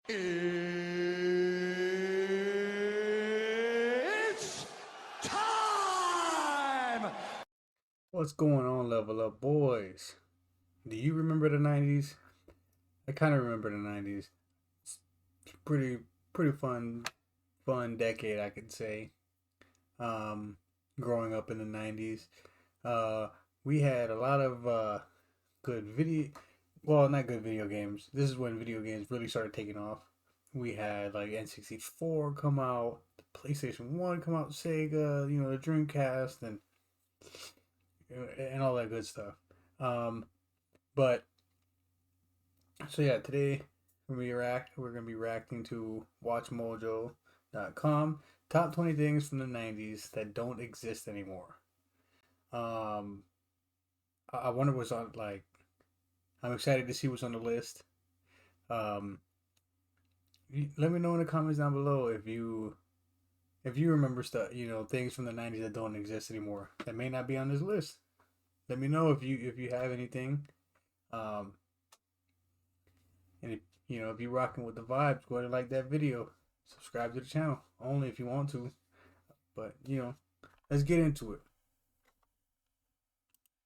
It's time! What's going on, Level Up Boys? Do you remember the 90s? I kind of remember the 90s. It's pretty fun decade, I could say. Growing up in the 90s. We had a lot of good not good video games. This is when video games really started taking off. We had like N64 come out, the PlayStation 1 come out, Sega, the Dreamcast, and all that good stuff. But so yeah, today we're gonna be reacting to WatchMojo.com top 20 things from the 90s that don't exist anymore. I wonder what's on, like, I'm excited to see what's on the list. Let me know in the comments down below if you remember stuff, things from the 90s that don't exist anymore that may not be on this list. Let me know if you have anything. And if you're rocking with the vibes, go ahead and like that video. Subscribe to the channel, only if you want to. But let's get into it.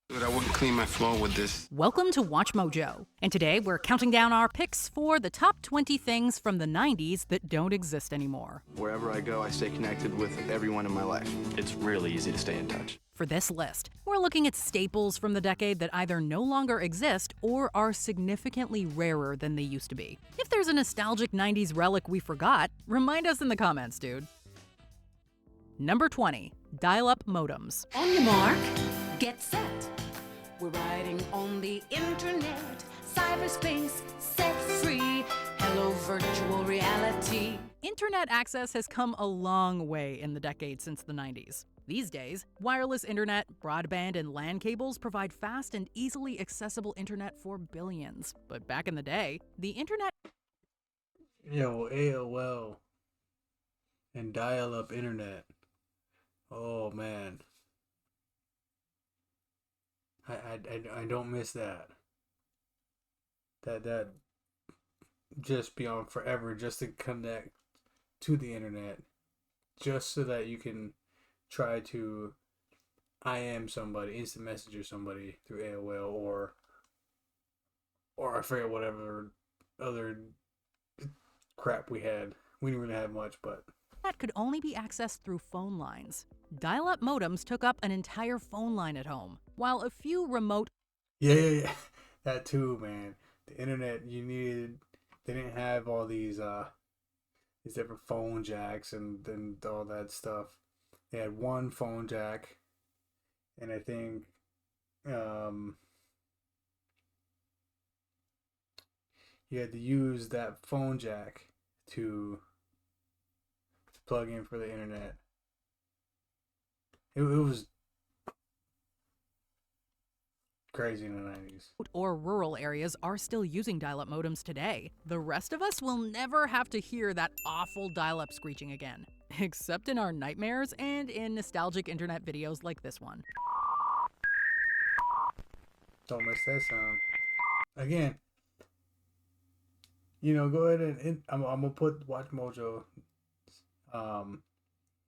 Dude, I wouldn't clean my floor with this. Welcome to Watch Mojo, and today we're counting down our picks for the top 20 things from the 90s that don't exist anymore. Wherever I go, I stay connected with everyone in my life. It's really easy to stay in touch. For this list, we're looking at staples from the decade that either no longer exist or are significantly rarer than they used to be. If there's a nostalgic 90s relic we forgot, remind us in the comments, dude. Number 20, dial-up modems. On your mark, get set. We're riding on the internet, cyberspace, set free. Hello, virtual reality. Internet access has come a long way in the decade since the 90s. These days, wireless internet, broadband, and LAN cables provide fast and easily accessible internet for billions. But back in the day, the internet... Yo, AOL and dial-up internet. Oh, man. I don't miss that. That just beyond forever, just to connect to the internet, just so that you can try to IM somebody, instant messenger somebody through AOL or I forget whatever other crap we had. We didn't really have much, but that could only be accessed through phone lines. Dial-up modems took up an entire phone line at home, while a few remote... Yeah. That too, man. The internet, they didn't have all these different phone jacks and all that stuff. They had one phone jack, and I think you had to use that phone jack to plug in for the internet. It was crazy in the 90s. Or rural areas are still using dial-up modems today. The rest of us will never have to hear that awful dial-up screeching again, except in our nightmares and in nostalgic internet videos like this one. Don't miss that sound. Again, go ahead and I'm gonna put Watch Mojo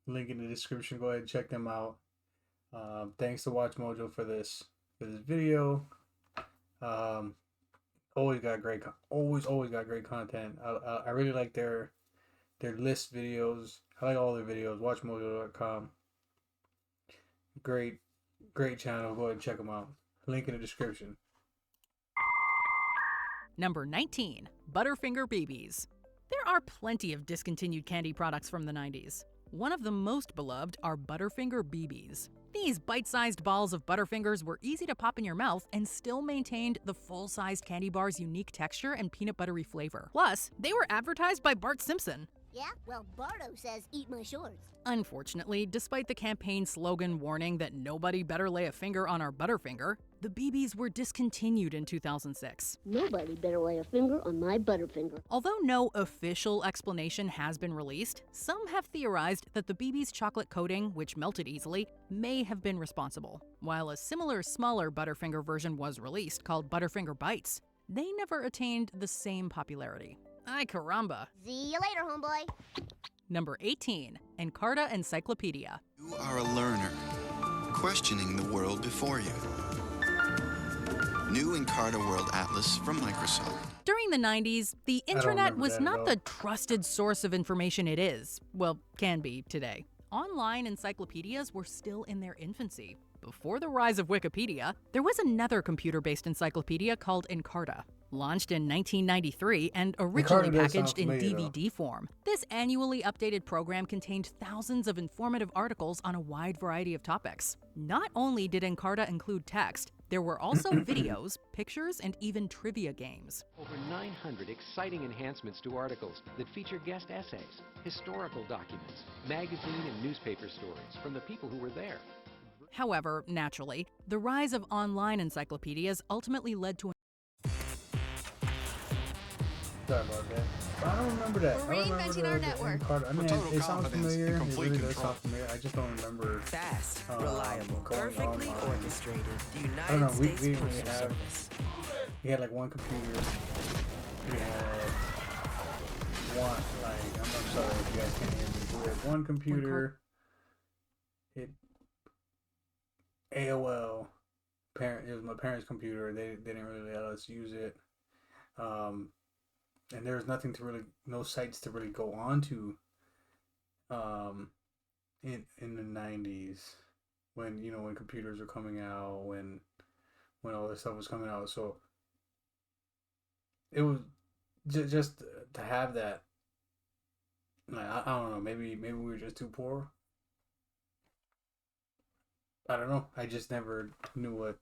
link in the description. Go ahead and check them out. Thanks to Watch Mojo for this video. Always got great content. I really like their list videos. I like all their videos. WatchMojo.com. Great channel. Go ahead and check them out. Link in the description. Number 19, Butterfinger BBs. There are plenty of discontinued candy products from the 90s. One of the most beloved are Butterfinger BBs. These bite-sized balls of Butterfingers were easy to pop in your mouth and still maintained the full-sized candy bar's unique texture and peanut buttery flavor. Plus, they were advertised by Bart Simpson. Yeah? Well, Bardo says eat my shorts. Unfortunately, despite the campaign slogan warning that nobody better lay a finger on our Butterfinger, the BBs were discontinued in 2006. Nobody better lay a finger on my Butterfinger. Although no official explanation has been released, some have theorized that the BB's chocolate coating, which melted easily, may have been responsible. While a similar, smaller Butterfinger version was released called Butterfinger Bites, they never attained the same popularity. Ay caramba. See you later, homeboy. Number 18, Encarta Encyclopedia. You are a learner, questioning the world before you. New Encarta World Atlas from Microsoft. During the 90s, the internet remember was that at not all. the trusted source of information it is. Well, can be today. Online encyclopedias were still in their infancy. Before the rise of Wikipedia, there was another computer-based encyclopedia called Encarta. Launched in 1993 and originally Encarta does sound packaged in familiar, though. DVD form, this annually updated program contained thousands of informative articles on a wide variety of topics. Not only did Encarta include text, there were also videos, pictures, and even trivia games. Over 900 exciting enhancements to articles that feature guest essays, historical documents, magazine and newspaper stories from the people who were there. However, naturally, the rise of online encyclopedias ultimately led to Sorry about that. I don't remember that. We're I don't remember reinventing our network. Encarta. I mean, total it sounds confidence familiar. and It complete really does control. sound familiar. I just don't remember. Fast, Um, reliable, going perfectly online. orchestrated. I don't United know. We States didn't really Postal have. Service. We had like one computer. We had one, like, I'm sorry if you guys can't hear me. We had one computer. It AOL. It was my parents' computer. They didn't really let us use it. And there was nothing to really, no sites to really go on to. In the 90s, when when computers were coming out, when all this stuff was coming out, so it was just to have that. Like, I don't know, maybe we were just too poor. I don't know. I just never knew what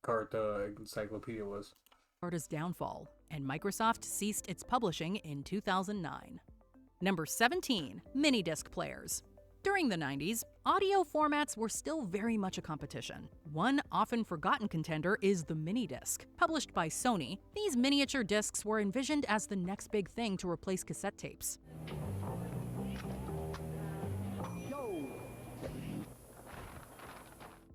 Encarta Encyclopedia was. Encarta's downfall, and Microsoft ceased its publishing in 2009. Number 17, mini-disc players. During the 90s, audio formats were still very much a competition. One often forgotten contender is the mini-disc. Published by Sony, these miniature discs were envisioned as the next big thing to replace cassette tapes.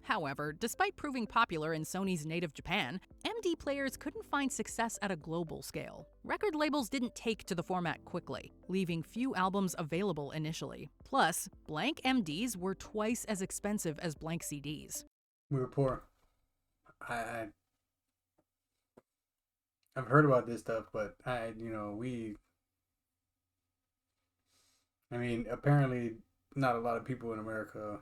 However, despite proving popular in Sony's native Japan, MD players couldn't find success at a global scale. Record labels didn't take to the format quickly, leaving few albums available initially. Plus, blank MDs were twice as expensive as blank CDs. We were poor. I've heard about this stuff, but apparently not a lot of people in America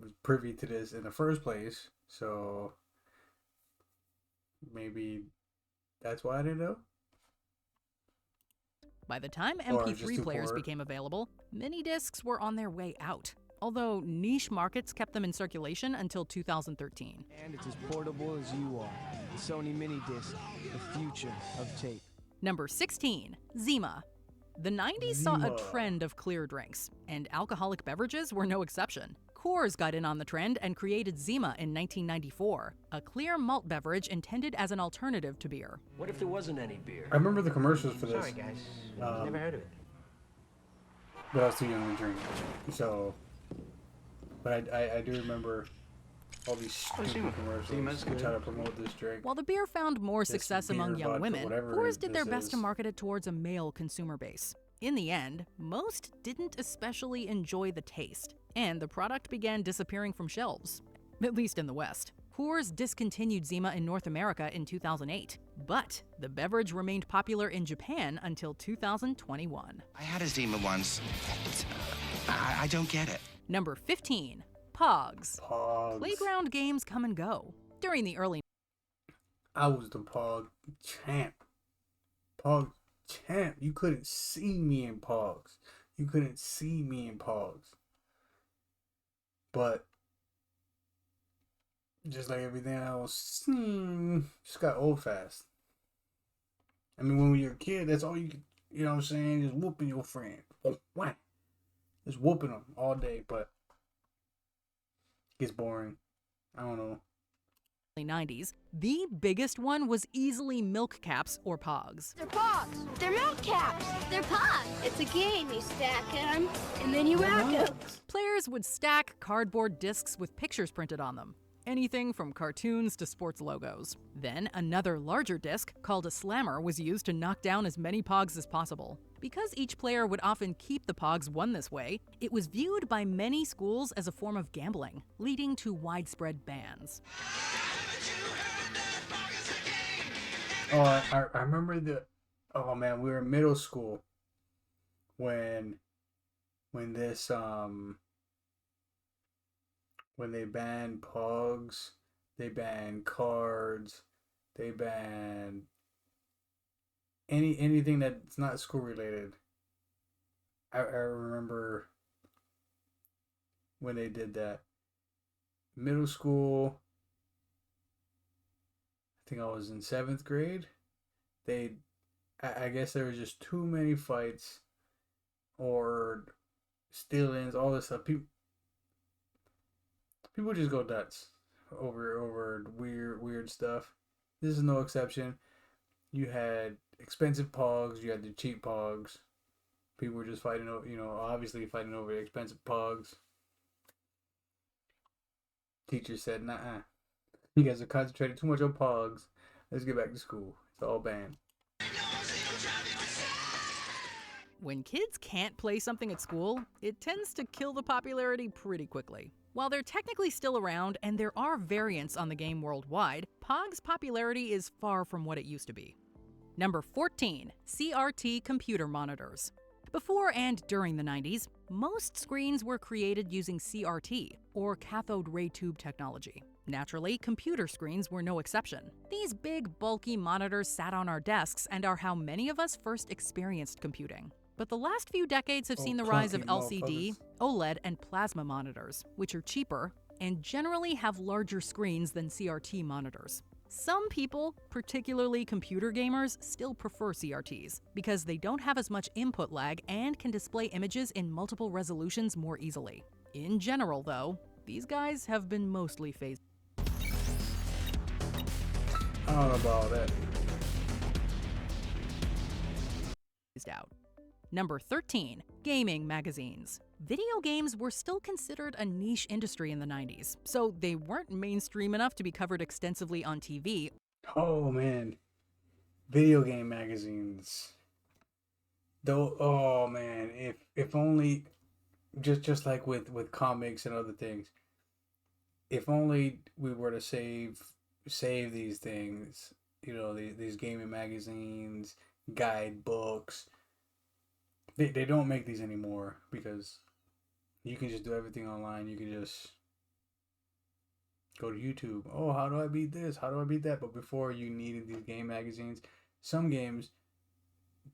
was privy to this in the first place, so maybe that's why I didn't know. By the time Or just MP3 too players poor. became available, mini discs were on their way out, although niche markets kept them in circulation until 2013. And it's as portable as you are. The Sony Mini Disc, the future of tape. Number 16, Zima. The 90s saw a Zima. trend of clear drinks, and alcoholic beverages were no exception. Coors got in on the trend and created Zima in 1994, a clear malt beverage intended as an alternative to beer. What if there wasn't any beer? I remember the commercials for this. Sorry, guys. Um, Never heard of it. But I was too young to drink. So, but I do remember all these stupid Zima's commercials good. to try to promote this drink. While the beer found more This success beer, among young vodka, women, whatever Coors did their this best to is. market it towards a male consumer base. In the end, most didn't especially enjoy the taste, and the product began disappearing from shelves, at least in the West. Coors discontinued Zima in North America in 2008, but the beverage remained popular in Japan until 2021. I had a Zima once. I don't get it. Number 15, Pogs. Pogs. Playground games come and go. During the early I was the Pog champ. Pog champ. You couldn't see me in Pogs. You couldn't see me in Pogs. But just like everything else, just got old fast. I mean, when you're a kid, that's all you could, you know what I'm saying, just whooping your friend. Wham. Just whooping them all day, but it gets boring. I don't know. 90s, the biggest one was easily milk caps or Pogs. They're pogs. They're milk caps. They're pogs. It's a game. You stack them, and then you whack them. Players would stack cardboard discs with pictures printed on them. anything from cartoons to sports logos. Then, another larger disc, called a slammer, was used to knock down as many pogs as possible. Because each player would often keep the pogs won this way, it was viewed by many schools as a form of gambling, leading to widespread bans. Oh, I remember oh man, we were in middle school when this when they banned pogs, they banned cards, they banned anything that's not school related. I remember when they did that. Middle school, I think I was in 7th grade. I guess there was just too many fights or steal-ins, all this stuff. People just go nuts over weird stuff. This is no exception. You had expensive pogs, you had the cheap pogs. People were just fighting over, obviously fighting over the expensive pogs. Teacher said, "Nah, you guys are concentrating too much on pogs. Let's get back to school. It's all banned." When kids can't play something at school, it tends to kill the popularity pretty quickly. While they're technically still around and there are variants on the game worldwide, Pog's popularity is far from what it used to be. Number 14, CRT computer monitors. Before and during the 90s, most screens were created using CRT, or cathode ray tube technology. Naturally, computer screens were no exception. These big, bulky monitors sat on our desks and are how many of us first experienced computing. But the last few decades have seen the rise of LCD, OLED, and plasma monitors, which are cheaper and generally have larger screens than CRT monitors. Some people, particularly computer gamers, still prefer CRTs because they don't have as much input lag and can display images in multiple resolutions more easily. In general, though, these guys have been mostly phased out. Number 13, gaming magazines. Video games were still considered a niche industry in the 90s, so they weren't mainstream enough to be covered extensively on TV. Oh man, video game magazines. Though, oh man, if only, just like with comics and other things, if only we were to save these things, these gaming magazines, guidebooks. They don't make these anymore because you can just do everything online. You can just go to YouTube. Oh, how do I beat this? How do I beat that? But before, you needed these game magazines. Some games,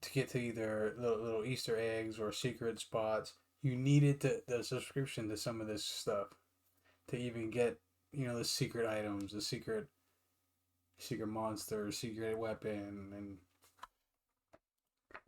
to get to either little Easter eggs or secret spots, you needed the subscription to some of this stuff to even get, the secret items, the secret monster, secret weapon, and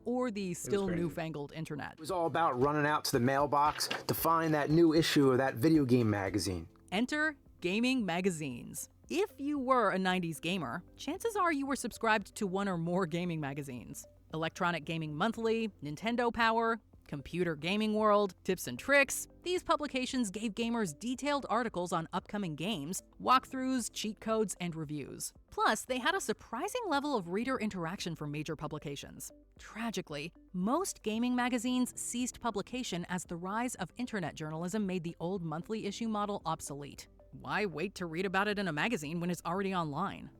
or the still newfangled internet. It was all about running out to the mailbox to find that new issue of that video game magazine. Enter gaming magazines. If you were a 90s gamer, chances are you were subscribed to one or more gaming magazines. Electronic Gaming Monthly, Nintendo Power, Computer Gaming World, Tips and Tricks. These publications gave gamers detailed articles on upcoming games, walkthroughs, cheat codes, and reviews. Plus, they had a surprising level of reader interaction for major publications. Tragically, most gaming magazines ceased publication as the rise of internet journalism made the old monthly issue model obsolete. Why wait to read about it in a magazine when it's already online?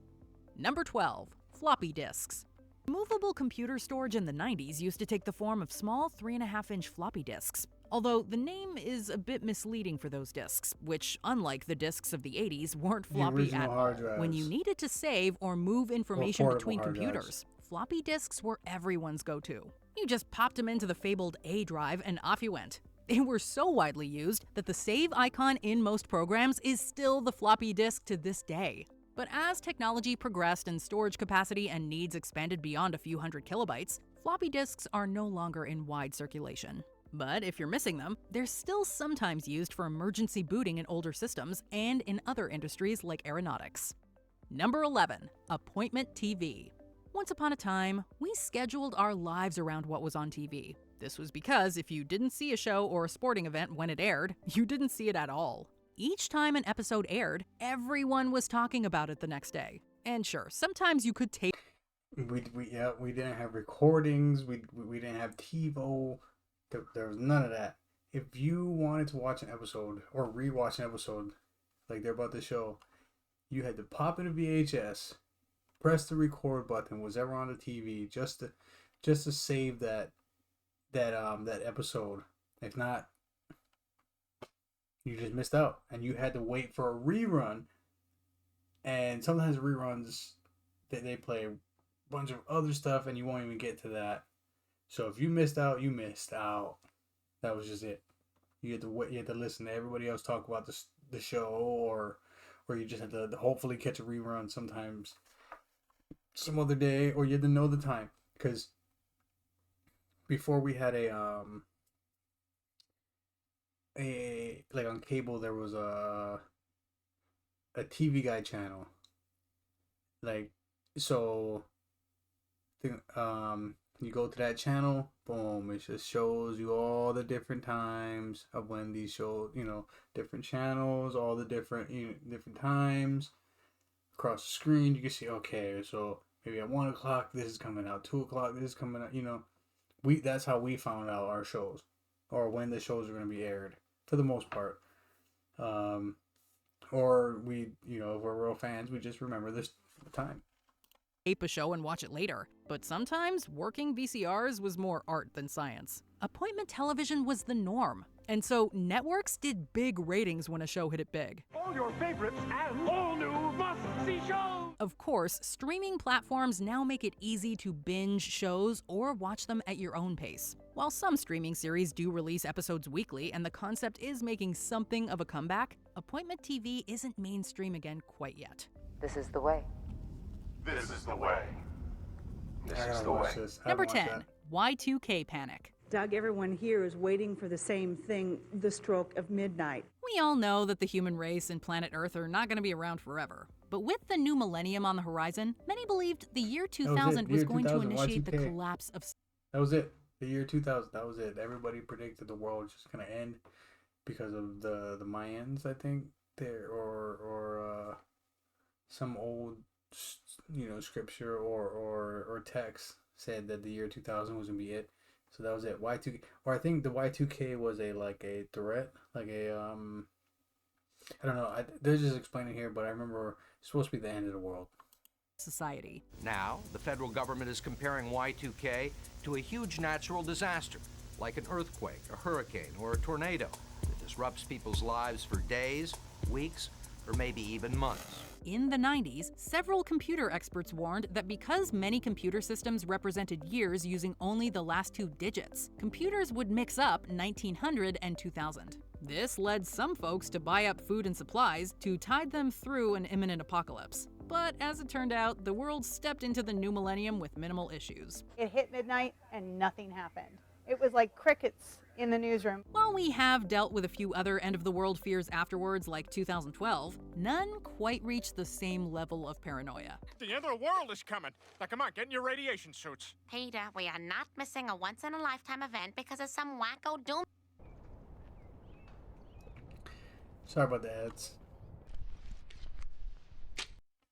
Number 12, floppy disks. Movable computer storage in the 90s used to take the form of small 3.5-inch floppy disks, although the name is a bit misleading for those disks, which, unlike the disks of the 80s, weren't floppy at all. When you needed to save or move information between computers, floppy disks were everyone's go-to. You just popped them into the fabled A drive and off you went. They were so widely used that the save icon in most programs is still the floppy disk to this day. But as technology progressed and storage capacity and needs expanded beyond a few hundred kilobytes, floppy disks are no longer in wide circulation. But if you're missing them, they're still sometimes used for emergency booting in older systems and in other industries like aeronautics. Number 11, appointment TV. Once upon a time, we scheduled our lives around what was on TV. This was because if you didn't see a show or a sporting event when it aired, you didn't see it at all. Each time an episode aired, everyone was talking about it the next day. And sure, sometimes you could tape. We didn't have recordings. We didn't have TiVo. There was none of that. If you wanted to watch an episode or rewatch an episode like they're about to show, you had to pop in a VHS, press the record button, was ever on the TV, just to save that episode. If not, you just missed out, and you had to wait for a rerun. And sometimes reruns, they play a bunch of other stuff, and you won't even get to that. So if you missed out, you missed out. That was just it. You had to wait. You had to listen to everybody else talk about the show, or you just had to hopefully catch a rerun sometimes, some other day, or you had to know the time. Because before we had a like on cable, there was a TV Guide channel. Like, so you go to that channel, boom, it just shows you all the different times of when these shows, different channels, all the different different times across the screen. You can see, okay, so maybe at 1 o'clock this is coming out, 2 o'clock this is coming out. That's how we found out our shows, or when the shows are going to be aired, for the most part. Or we, if we're real fans, we just remember this time. Tape a show and watch it later. But sometimes working VCRs was more art than science. Appointment television was the norm. And so networks did big ratings when a show hit it big. All your favorites and all new must-see shows. Of course, streaming platforms now make it easy to binge shows or watch them at your own pace. While some streaming series do release episodes weekly and the concept is making something of a comeback, appointment TV isn't mainstream again quite yet. This is the way. This is the way. This is the way. Number 10, Y2K panic. Doug, everyone here is waiting for the same thing, the stroke of midnight. We all know that the human race and planet Earth are not going to be around forever. But with the new millennium on the horizon, many believed the year 2000 was going to initiate the collapse of... That was it. The year 2000, that was it. Everybody predicted the world was just going to end because of the Mayans, I think, there, or some old, scripture or text said that the year 2000 was going to be it. So that was it. Y2K, or I think the Y2K was a threat, I don't know. They're just explaining here, but I remember it's supposed to be the end of the world. Society. Now, the federal government is comparing Y2K to a huge natural disaster, like an earthquake, a hurricane, or a tornado that disrupts people's lives for days, weeks, or maybe even months. In the 90s, several computer experts warned that because many computer systems represented years using only the last two digits, computers would mix up 1900 and 2000. This led some folks to buy up food and supplies to tide them through an imminent apocalypse. But as it turned out, the world stepped into the new millennium with minimal issues. It hit midnight and nothing happened. It was like crickets in the newsroom. While we have dealt with a few other end-of-the-world fears afterwards, like 2012, none quite reached the same level of paranoia. The end of the world is coming. Now, come on, get in your radiation suits. Peter, we are not missing a once-in-a-lifetime event because of some wacko Sorry about the ads.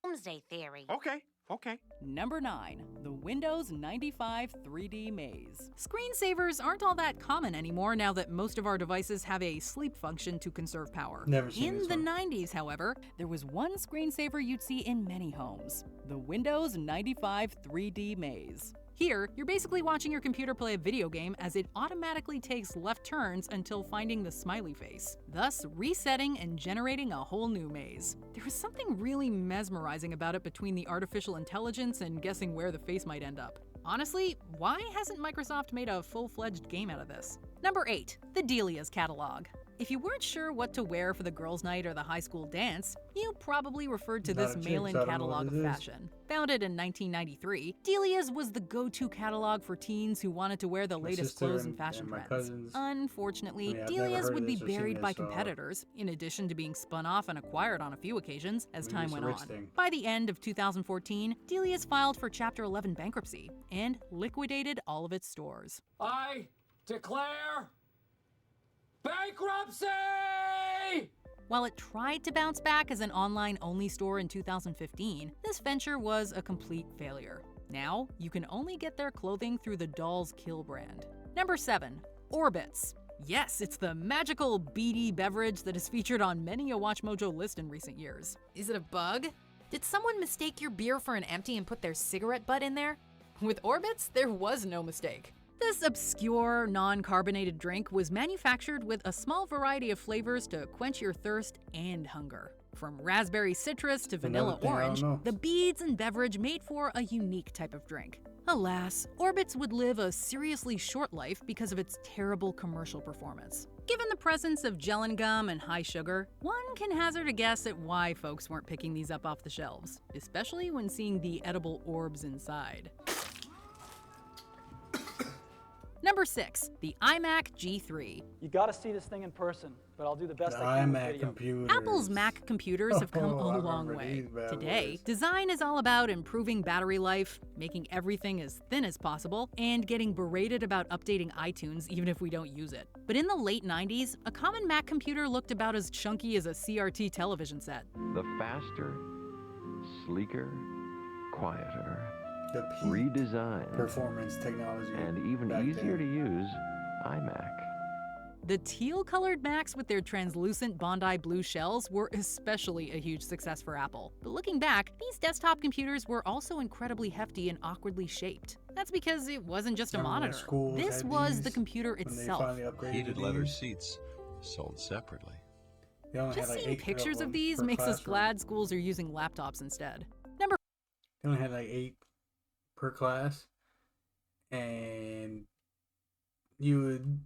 doomsday theory. Okay. Number 9, the Windows 95 3D maze. Screensavers aren't all that common anymore now that most of our devices have a sleep function to conserve power. Never seen In the 90s, however, there was one screensaver you'd see in many homes, the Windows 95 3D maze. Here, you're basically watching your computer play a video game as it automatically takes left turns until finding the smiley face, thus resetting and generating a whole new maze. There was something really mesmerizing about it between the artificial intelligence and guessing where the face might end up. Honestly, why hasn't Microsoft made a full-fledged game out of this? Number 8, the Delia's catalog. If you weren't sure what to wear for the girls' night or the high school dance, you probably referred to this mail-in catalog of fashion. Founded in 1993, Delia's was the go-to catalog for teens who wanted to wear the latest clothes and fashion trends. Unfortunately, Delia's would be buried by competitors, in addition to being spun off and acquired on a few occasions as time went on. By the end of 2014, Delia's filed for Chapter 11 bankruptcy and liquidated all of its stores. I declare bankruptcy! While it tried to bounce back as an online-only store in 2015, this venture was a complete failure. Now, you can only get their clothing through the Dolls Kill brand. Number 7. Orbitz. Yes, it's the magical beady beverage that is featured on many a WatchMojo list in recent years. Is it a bug? Did someone mistake your beer for an empty and put their cigarette butt in there? With Orbitz, there was no mistake. This obscure, non-carbonated drink was manufactured with a small variety of flavors to quench your thirst and hunger. From raspberry citrus to vanilla orange, the beads and beverage made for a unique type of drink. Alas, Orbitz would live a seriously short life because of its terrible commercial performance. Given the presence of gellan gum and high sugar, one can hazard a guess at why folks weren't picking these up off the shelves, especially when seeing the edible orbs inside. Number 6, the iMac G3. You gotta see this thing in person, but I'll do the best The I can with iMac video. computers. Apple's Mac computers have come I a long remember way. these bad Today, boys. design is all about improving battery life, making everything as thin as possible, and getting berated about updating iTunes even if we don't use it. But in the late 90s, a common Mac computer looked about as chunky as a CRT television set. The faster, sleeker, quieter, the redesigned, performance technology, and even easier to use iMac. The teal-colored Macs with their translucent Bondi blue shells were especially a huge success for Apple. But looking back, these desktop computers were also incredibly hefty and awkwardly shaped. That's because it wasn't just a monitor. This was the computer itself. Heated leather seats sold separately. Just seeing pictures of these makes us glad schools are using laptops instead. Number They only had like 8 per class, and we would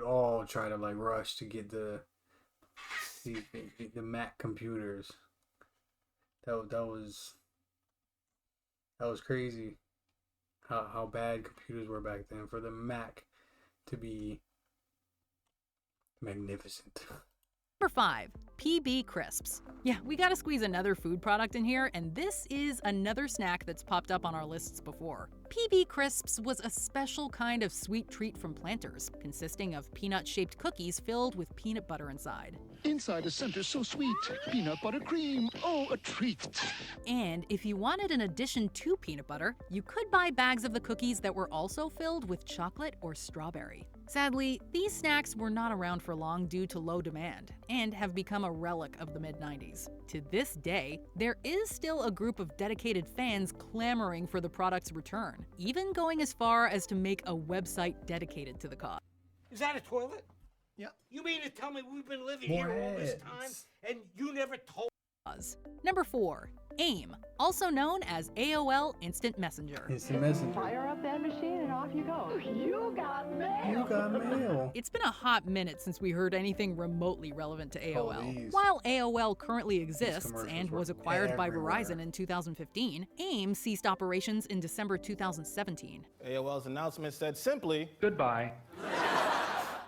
all try to like rush to get the Mac computers. That was crazy how bad computers were back then for the Mac to be magnificent. Number 5, PB Crisps. Yeah, we gotta squeeze another food product in here, and this is another snack that's popped up on our lists before. PB Crisps was a special kind of sweet treat from Planters, consisting of peanut-shaped cookies filled with peanut butter inside. Inside the center so sweet, peanut butter cream, oh, a treat. And if you wanted an addition to peanut butter, you could buy bags of the cookies that were also filled with chocolate or strawberry. Sadly, these snacks were not around for long due to low demand, and have become a relic of the mid-90s. To this day, there is still a group of dedicated fans clamoring for the product's return, even going as far as to make a website dedicated to the cause. Is that a toilet? Yeah. You mean to tell me we've been living here all this time and you never told? Number 4, AIM, also known as AOL Instant Messenger. Instant Messenger. Fire up that machine and off you go. You got mail. You got mail. It's been a hot minute since we heard anything remotely relevant to AOL. While AOL currently exists and was acquired by Verizon in 2015, AIM ceased operations in December 2017. AOL's announcement said simply, goodbye.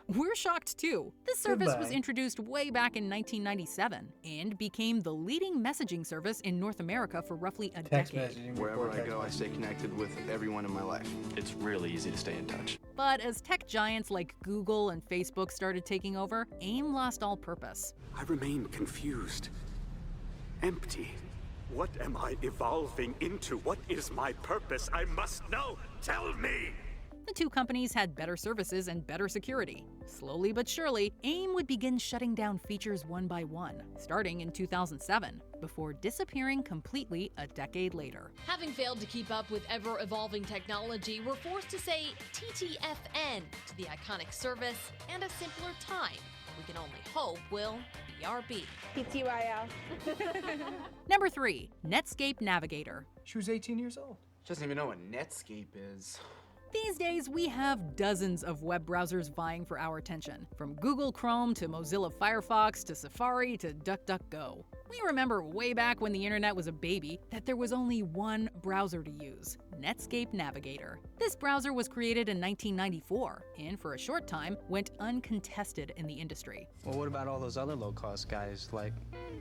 We're shocked too. This service was introduced way back in 1997 and became the leading messaging service in North America for roughly a decade. Wherever I go, I stay connected with everyone in my life. It's really easy to stay in touch. But as tech giants like Google and Facebook started taking over, AIM lost all purpose. I remain confused, empty. What am I evolving into? What is my purpose? I must know. Tell me! The two companies had better services and better security. Slowly but surely, AIM would begin shutting down features one by one, starting in 2007, before disappearing completely a decade later. Having failed to keep up with ever-evolving technology, we're forced to say TTFN to the iconic service and a simpler time. We can only hope will BRB. PTYL. Number 3, Netscape Navigator. She was 18 years old. She doesn't even know what Netscape is. These days, we have dozens of web browsers vying for our attention, from Google Chrome to Mozilla Firefox to Safari to DuckDuckGo. We remember way back when the internet was a baby that there was only one browser to use, Netscape Navigator. This browser was created in 1994 and for a short time went uncontested in the industry. Well, what about all those other low-cost guys like...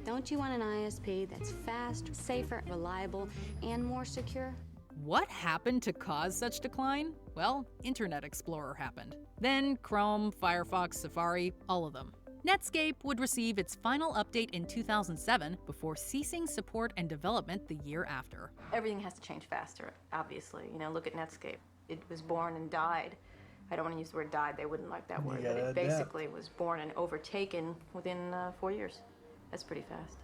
Don't you want an ISP that's fast, safer, reliable, and more secure? What happened to cause such decline? Well, Internet Explorer happened. Then Chrome, Firefox, Safari, all of them. Netscape would receive its final update in 2007 before ceasing support and development the year after. Everything has to change faster, obviously. You know, look at Netscape. It was born and died. I don't want to use the word died, they wouldn't like that word, but it basically was born and overtaken within 4 years. That's pretty fast.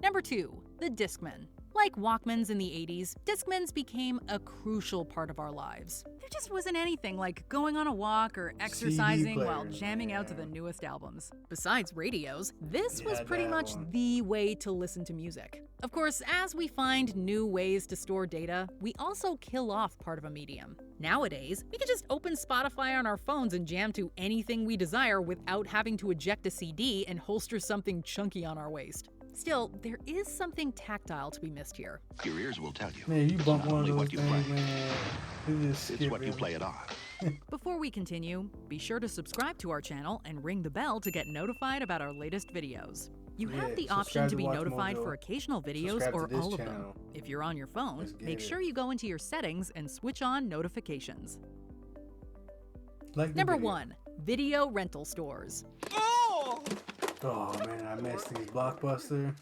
Number 2, the Discman. Like Walkmans in the 80s, Discmans became a crucial part of our lives. There just wasn't anything like going on a walk or exercising while jamming out to the newest albums. Besides radios, this was pretty much the way to listen to music. Of course, as we find new ways to store data, we also kill off part of a medium. Nowadays, we can just open Spotify on our phones and jam to anything we desire without having to eject a CD and holster something chunky on our waist. Still, there is something tactile to be missed here. Your ears will tell you. Man, you bump one of those what you things, play. man. It's what you play it on. Before we continue, be sure to subscribe to our channel and ring the bell to get notified about our latest videos. You have the option to be notified for occasional videos or all of them. If you're on your phone, make sure you go into your settings and switch on notifications. Number 1, video rental stores. Oh man, I missed these Blockbuster.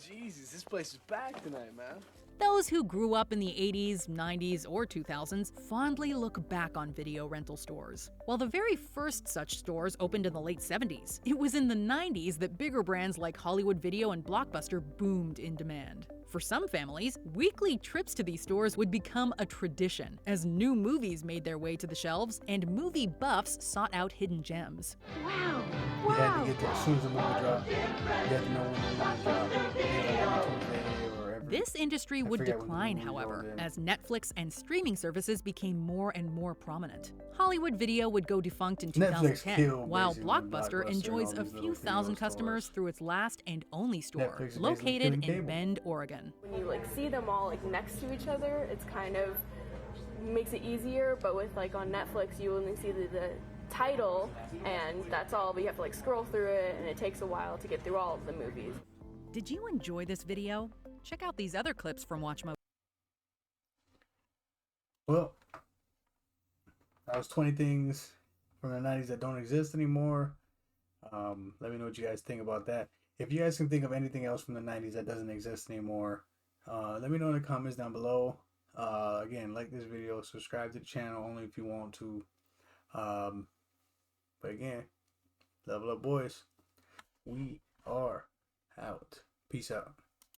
Jesus, this place is packed tonight, man. Those who grew up in the 80s, 90s, or 2000s fondly look back on video rental stores. While the very first such stores opened in the late 70s, it was in the 90s that bigger brands like Hollywood Video and Blockbuster boomed in demand. For some families, weekly trips to these stores would become a tradition as new movies made their way to the shelves and movie buffs sought out hidden gems. Wow! You had to get there as soon as the movie dropped. You had to know when the movie dropped. This industry would decline, however, as Netflix and streaming services became more and more prominent. Hollywood Video would go defunct in 2010, while Blockbuster enjoys a few thousand customers through its last and only store, located in Bend, Oregon. When you see them all next to each other, it's kind of makes it easier, but with on Netflix, you only see the title, and that's all, but you have to scroll through it, and it takes a while to get through all of the movies. Did you enjoy this video? Check out these other clips from WatchMojo. Well, that was 20 things from the 90s that don't exist anymore. Let me know what you guys think about that. If you guys can think of anything else from the 90s that doesn't exist anymore, let me know in the comments down below. Again, like this video, subscribe to the channel only if you want to. But again, level up boys. We are out. Peace out.